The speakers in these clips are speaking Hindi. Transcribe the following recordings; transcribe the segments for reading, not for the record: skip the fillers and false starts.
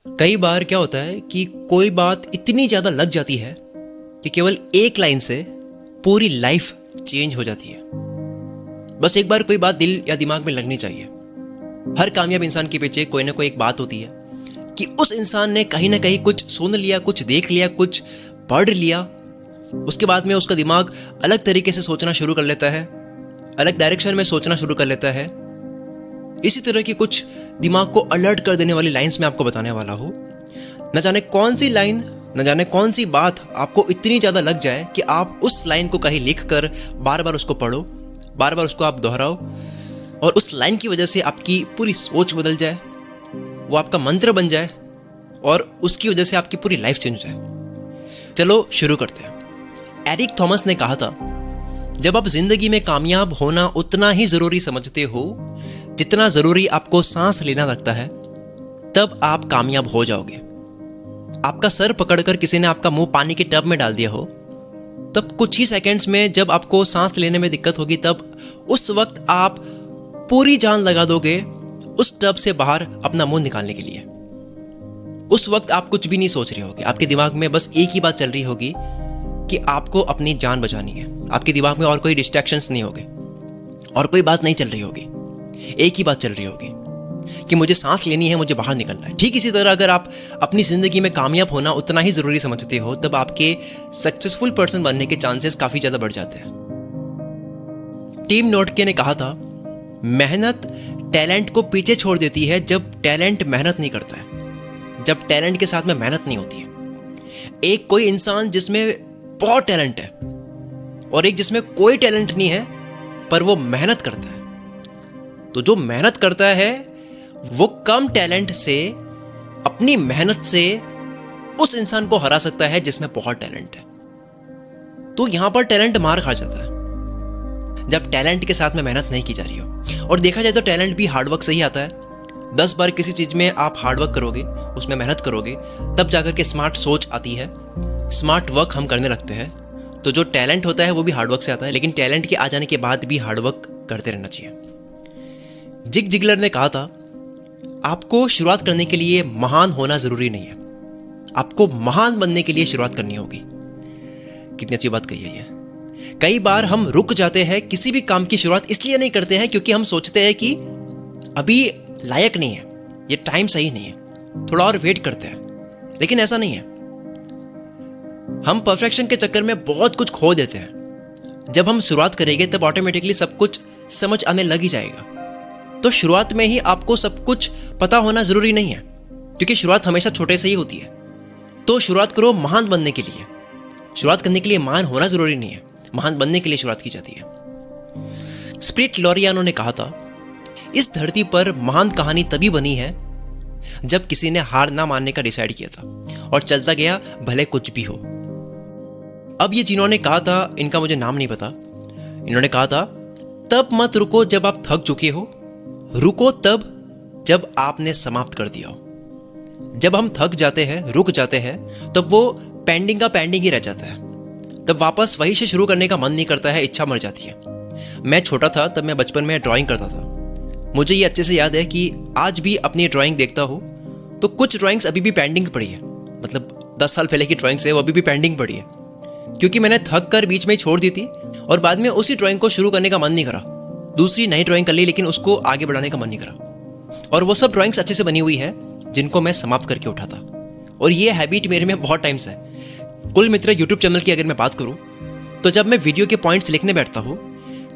कई बार क्या होता है कि कोई बात इतनी ज़्यादा लग जाती है कि केवल एक लाइन से पूरी लाइफ चेंज हो जाती है। बस एक बार कोई बात दिल या दिमाग में लगनी चाहिए। हर कामयाब इंसान के पीछे कोई ना कोई एक बात होती है कि उस इंसान ने कहीं ना कहीं कुछ सुन लिया, कुछ देख लिया, कुछ पढ़ लिया। उसके बाद में उसका दिमाग अलग तरीके से सोचना शुरू कर लेता है, अलग डायरेक्शन में सोचना शुरू कर लेता है। इसी तरह की कुछ दिमाग को अलर्ट कर देने वाली लाइंस मैं आपको बताने वाला हूँ। न जाने कौन सी लाइन, न जाने कौन सी बात आपको इतनी ज़्यादा लग जाए कि आप उस लाइन को कहीं लिख कर बार बार उसको पढ़ो, बार बार उसको आप दोहराओ और उस लाइन की वजह से आपकी पूरी सोच बदल जाए, वो आपका मंत्र बन जाए और उसकी वजह से आपकी पूरी लाइफ चेंज हो जाए। चलो शुरू करते हैं। एरिक थॉमस ने कहा था, जब आप जिंदगी में कामयाब होना उतना ही ज़रूरी समझते हो जितना ज़रूरी आपको सांस लेना लगता है, तब आप कामयाब हो जाओगे। आपका सर पकड़कर किसी ने आपका मुंह पानी के टब में डाल दिया हो, तब कुछ ही सेकंड्स में जब आपको सांस लेने में दिक्कत होगी, तब उस वक्त आप पूरी जान लगा दोगे उस टब से बाहर अपना मुंह निकालने के लिए। उस वक्त आप कुछ भी नहीं सोच रहे होगे, आपके दिमाग में बस एक ही बात चल रही होगी कि आपको अपनी जान बचानी है। आपके दिमाग में और कोई डिस्ट्रैक्शंस नहीं होंगे और कोई बात नहीं चल रही होगी, एक ही बात चल रही होगी कि मुझे सांस लेनी है, मुझे बाहर निकलना है। ठीक इसी तरह अगर आप अपनी जिंदगी में कामयाब होना उतना ही जरूरी समझते हो, तब आपके सक्सेसफुल पर्सन बनने के चांसेस काफी ज्यादा बढ़ जाते हैं। टिम नोटके ने कहा था, मेहनत टैलेंट को पीछे छोड़ देती है जब टैलेंट मेहनत नहीं करता है, जब टैलेंट के साथ में मेहनत नहीं होती है। एक कोई इंसान जिसमें बहुत टैलेंट है और एक जिसमें कोई टैलेंट नहीं है पर वो मेहनत करता है, तो जो मेहनत करता है वो कम टैलेंट से, अपनी मेहनत से उस इंसान को हरा सकता है जिसमें बहुत टैलेंट है। तो यहां पर टैलेंट मार खा जाता है जब टैलेंट के साथ में मेहनत नहीं की जा रही हो। और देखा जाए तो टैलेंट भी हार्डवर्क से ही आता है। 10 बार किसी चीज में आप हार्डवर्क करोगे, उसमें मेहनत करोगे, तब जाकर के स्मार्ट सोच आती है, स्मार्ट वर्क हम करने लगते हैं। तो जो टैलेंट होता है वो भी हार्डवर्क से आता है, लेकिन टैलेंट के आ जाने के बाद भी हार्डवर्क करते रहना चाहिए। जिग जिगलर ने कहा था, आपको शुरुआत करने के लिए महान होना जरूरी नहीं है, आपको महान बनने के लिए शुरुआत करनी होगी। कितनी अच्छी बात कही है ये। कई बार हम रुक जाते हैं, किसी भी काम की शुरुआत इसलिए नहीं करते हैं क्योंकि हम सोचते हैं कि अभी लायक नहीं है, ये टाइम सही नहीं है, थोड़ा और वेट करते हैं। लेकिन ऐसा नहीं है। हम परफेक्शन के चक्कर में बहुत कुछ खो देते हैं। जब हम शुरुआत करेंगे तब ऑटोमेटिकली सब कुछ समझ आने लग ही जाएगा। तो शुरुआत में ही आपको सब कुछ पता होना जरूरी नहीं है, क्योंकि शुरुआत हमेशा छोटे से ही होती है। तो शुरुआत करो महान बनने के लिए। शुरुआत करने के लिए महान होना जरूरी नहीं है, महान बनने के लिए शुरुआत की जाती है। स्पिरिट लॉरियानो ने कहा था, इस धरती पर महान कहानी तभी बनी है जब किसी ने हार ना मानने का डिसाइड किया था और चलता गया, भले कुछ भी हो। अब ये जिन्होंने कहा था, इनका मुझे नाम नहीं पता, इन्होंने कहा था, तब मत रुको जब आप थक चुके हो, रुको तब जब आपने समाप्त कर दिया हो। जब हम थक जाते हैं, रुक जाते हैं, तब वो पेंडिंग का पेंडिंग ही रह जाता है। तब वापस वही से शुरू करने का मन नहीं करता है, इच्छा मर जाती है। मैं छोटा था तब मैं बचपन में ड्राइंग करता था। मुझे ये अच्छे से याद है कि आज भी अपनी ड्राइंग देखता हूँ तो कुछ ड्राइंग्स अभी भी पेंडिंग पड़ी है। मतलब 10 साल पहले की ड्राइंग्स है, वो अभी भी पेंडिंग पड़ी है, क्योंकि मैंने थक कर बीच में ही छोड़ दी थी और बाद में उसी ड्राइंग को शुरू करने का मन नहीं करा। दूसरी नई ड्राइंग कर ली, लेकिन उसको आगे बढ़ाने का मन नहीं करा। और वो सब ड्राइंग्स अच्छे से बनी हुई है जिनको मैं समाप्त करके उठा था। और ये हैबिट मेरे में बहुत टाइम से है। कुल मित्र यूट्यूब चैनल की अगर मैं बात करूँ तो जब मैं वीडियो के पॉइंट्स लिखने बैठता हूँ,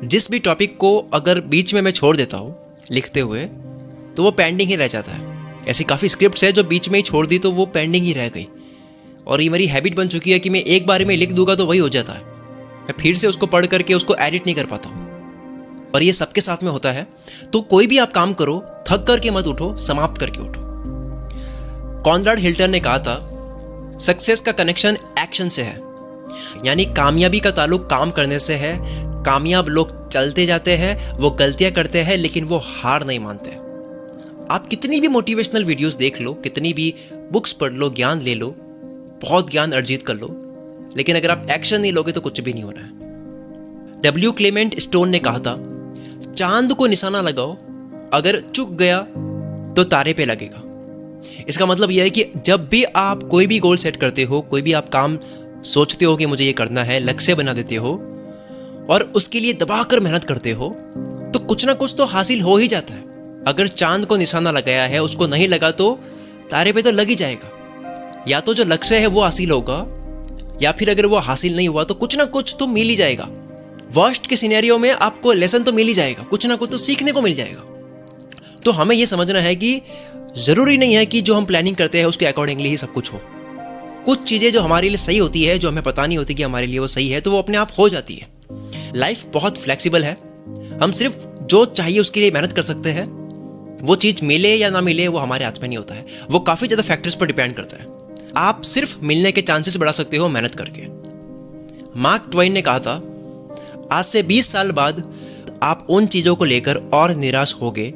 जिस भी टॉपिक को अगर बीच में मैं छोड़ देता हूँ लिखते हुए, तो वो पेंडिंग ही रह जाता है। ऐसी काफ़ी स्क्रिप्ट्स है जो बीच में ही छोड़ दी तो वो पेंडिंग ही रह गई। और ये मेरी हैबिट बन चुकी है कि मैं एक बार में लिख दूंगा तो वही हो जाता है, मैं फिर से उसको पढ़ करके उसको एडिट नहीं कर पाता हूँ। और ये सबके साथ में होता है। तो कोई भी आप काम करो, थक करके मत उठो, समाप्त करके उठो। कॉनराड हिल्टन ने कहा था, सक्सेस का कनेक्शन एक्शन से है, यानी कामयाबी का ताल्लुक काम करने से है। कामयाब लोग चलते जाते हैं, वो गलतियां करते हैं, लेकिन वो हार नहीं मानते। आप कितनी भी मोटिवेशनल वीडियोस देख लो, कितनी भी बुक्स पढ़ लो, ज्ञान ले लो, बहुत ज्ञान अर्जित कर लो, लेकिन अगर आप एक्शन नहीं लोगे तो कुछ भी नहीं होना है। डब्ल्यू क्लेमेंट स्टोन ने कहा था, चांद को निशाना लगाओ, अगर चुक गया तो तारे पे लगेगा। इसका मतलब यह है कि जब भी आप कोई भी गोल सेट करते हो, कोई भी आप काम सोचते हो कि मुझे ये करना है, लक्ष्य बना देते हो और उसके लिए दबाकर मेहनत करते हो, तो कुछ ना कुछ तो हासिल हो ही जाता है। अगर चांद को निशाना लगाया है, उसको नहीं लगा तो तारे पे तो लग ही जाएगा। या तो जो लक्ष्य है वो हासिल होगा, या फिर अगर वो हासिल नहीं हुआ तो कुछ ना कुछ तो मिल ही जाएगा। वर्स्ट के सिनेरियो में आपको लेसन तो मिल ही जाएगा, कुछ ना कुछ तो सीखने को मिल जाएगा। तो हमें ये समझना है कि ज़रूरी नहीं है कि जो हम प्लानिंग करते हैं उसके अकॉर्डिंगली ही सब कुछ हो। कुछ चीज़ें जो हमारे लिए सही होती है, जो हमें पता नहीं होती कि हमारे लिए वो सही है, तो वो अपने आप हो जाती है। लाइफ बहुत फ्लेक्सिबल है। हम सिर्फ जो चाहिए उसके लिए मेहनत कर सकते हैं। वो चीज़ मिले या ना मिले वो हमारे हाथ में नहीं होता है, वो काफ़ी ज़्यादा फैक्टर्स पर डिपेंड करता है। आप सिर्फ मिलने के चांसेस बढ़ा सकते हो मेहनत करके। मार्क ट्वेन ने कहा था, आज से 20 साल बाद आप उन चीज़ों को लेकर और निराश होगे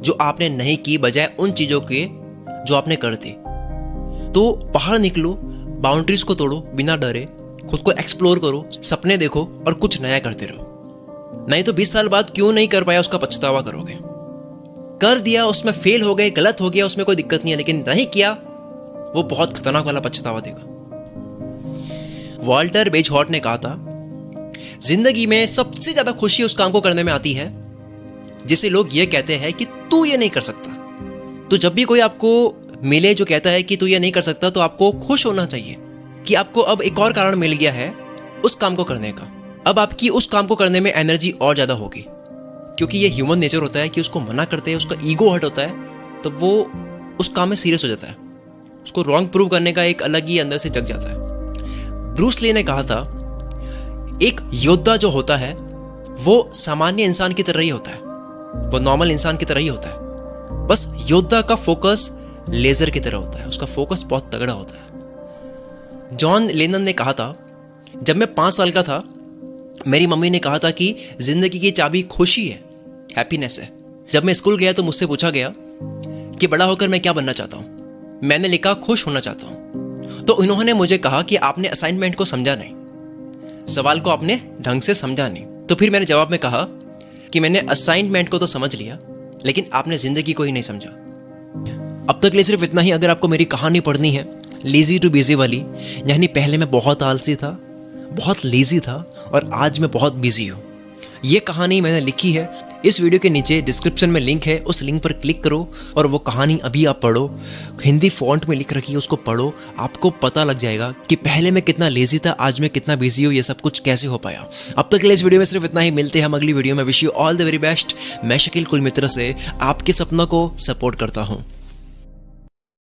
जो आपने नहीं की, बजाय उन चीज़ों के जो आपने कर दी। तो बाहर निकलो, बाउंड्रीज को तोड़ो, बिना डरे खुद को एक्सप्लोर करो, सपने देखो और कुछ नया करते रहो। नहीं तो 20 साल बाद क्यों नहीं कर पाया उसका पछतावा करोगे। कर दिया, उसमें फेल हो गए, गलत हो गया, उसमें कोई दिक्कत नहीं है, लेकिन नहीं किया वो बहुत खतरनाक वाला पछतावा देगा। वॉल्टर बेजहॉर्ट ने कहा था, जिंदगी में सबसे ज्यादा खुशी उस काम को करने में आती है जिसे लोग ये कहते हैं कि तू ये नहीं कर सकता। तो जब भी कोई आपको मिले जो कहता है कि तू ये नहीं कर सकता, तो आपको खुश होना चाहिए कि आपको अब एक और कारण मिल गया है उस काम को करने का। अब आपकी उस काम को करने में एनर्जी और ज़्यादा होगी, क्योंकि ये ह्यूमन नेचर होता है कि उसको मना करते हैं, उसका ईगो हर्ट होता है, तो वो उस काम में सीरियस हो जाता है। उसको रॉन्ग प्रूव करने का एक अलग ही अंदर से जग जाता है। ब्रूस ली ने कहा था, एक योद्धा जो होता है वो सामान्य इंसान की तरह ही होता है, वो नॉर्मल इंसान की तरह ही होता है। बस योद्धा का फोकस लेजर की तरह होता है, उसका फोकस बहुत तगड़ा होता है। जॉन लेनन ने कहा था, जब मैं 5 साल का था मेरी मम्मी ने कहा था कि जिंदगी की चाबी खुशी है, हैप्पीनेस है। जब मैं स्कूल गया तो मुझसे पूछा गया कि बड़ा होकर मैं क्या बनना चाहता हूँ। मैंने लिखा खुश होना चाहता हूँ। तो उन्होंने मुझे कहा कि आपने असाइनमेंट को समझा नहीं, सवाल को आपने ढंग से समझा नहीं। तो फिर मैंने जवाब में कहा कि मैंने असाइनमेंट को तो समझ लिया, लेकिन आपने जिंदगी को ही नहीं समझा। अब तक के लिए सिर्फ इतना ही। अगर आपको मेरी कहानी पढ़नी है, लेजी टू बिजी वाली, यानी पहले मैं बहुत आलसी था, बहुत लेजी था और आज मैं बहुत बिजी हूँ, ये कहानी मैंने लिखी है। इस वीडियो के नीचे डिस्क्रिप्शन में लिंक है, उस लिंक पर क्लिक करो और वो कहानी अभी आप पढ़ो। हिंदी फॉन्ट में लिख रखी है, उसको पढ़ो। आपको पता लग जाएगा कि पहले मैं कितना लेजी था, आज मैं कितना बिजी हूँ, ये सब कुछ कैसे हो पाया। अब तक के लिए इस वीडियो में सिर्फ इतना ही। मिलते हैं हम अगली वीडियो में। Wish you all the very best. मैं शकील कुल मित्र से आपके सपनों को सपोर्ट करता हूँ।